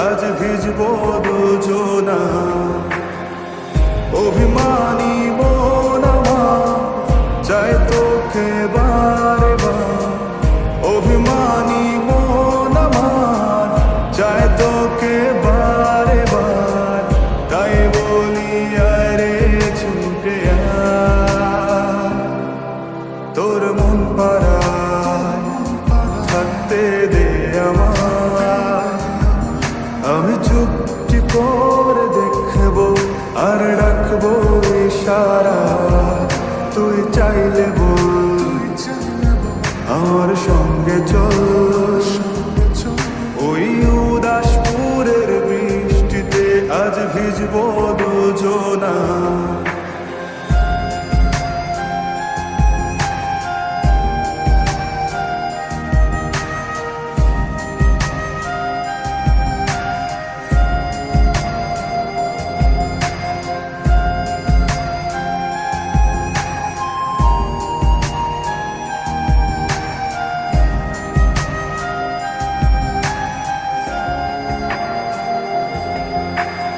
আজ ভিজবো দুজনা। অভিমানী মন আমার চাই তোকে বারে বার, অভিমানী মন আমার চাই তোকে বারে বার। তাই বলি আরে ছুটে আয়, তোর মন পাড়ায় থাকতে দে আমায়। আমি চুপটি করে দেখবো আর রাখবো ইশারা, তুই চাইলে বল আমার সঙ্গে চল। ওই উদাসপুরের বৃষ্টিতে আজ ভিজবো দুজনা।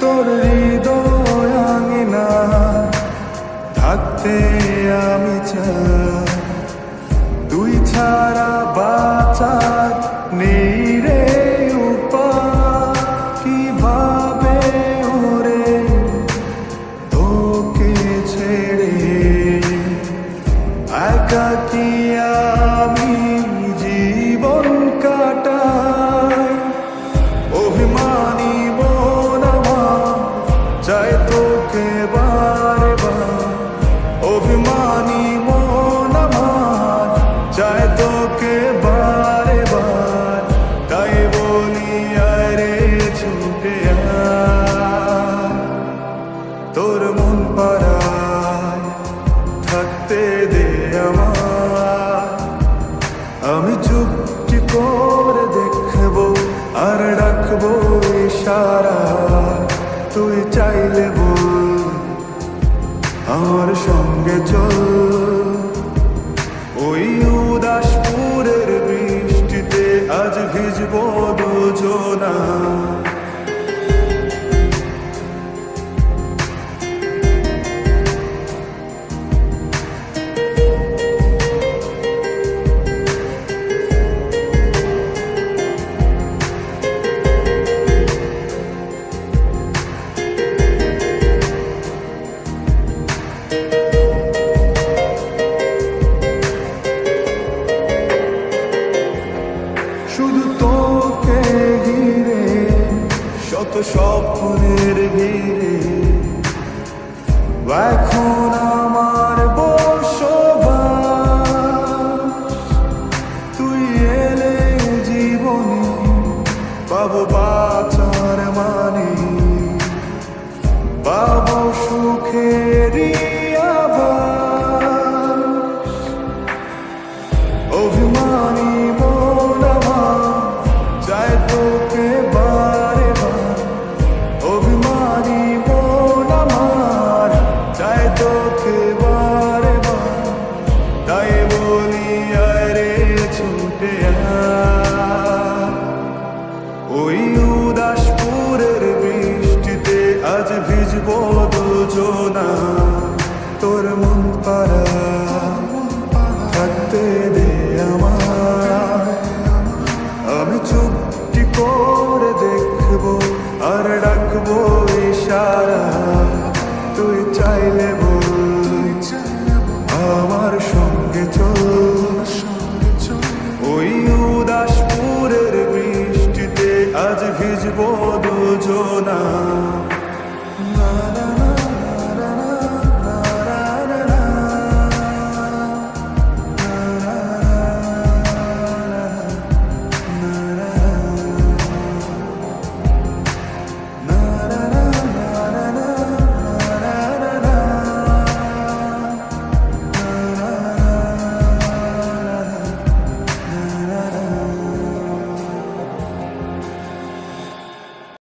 তোর হৃদয় আঙিনা থাকতে আমি চাই, তুই ছাড়া বাঁচার নেই রে উপায়। কিভাবে ওরে তোকে ছেড়ে একাকী আমি জীবন কাটাই। অভিমানী মন আমার চাই তোকে বারে বার, অভিমানী মন আমার চাই তোকে বারে বার। তাই বলি আরে ছুটে আয়, তোর মন পাড়ায় থাকতে দে আমায়। আমি চুপটি করে দেখবো আর রাখবো ইশারা, তুই চাইলে বল আমার সঙ্গে চল। ওই উদাসপুরের বৃষ্টিতে আজ ভিজবো দুজনা। শুধু তোকে ঘিরে শত স্বপ্নের ভিড়ে এখন আমার বসবাস। তুই এলে জীবনে পাবো বাঁচার মানে, পাবো সুখেরই আভাস। অভিমানী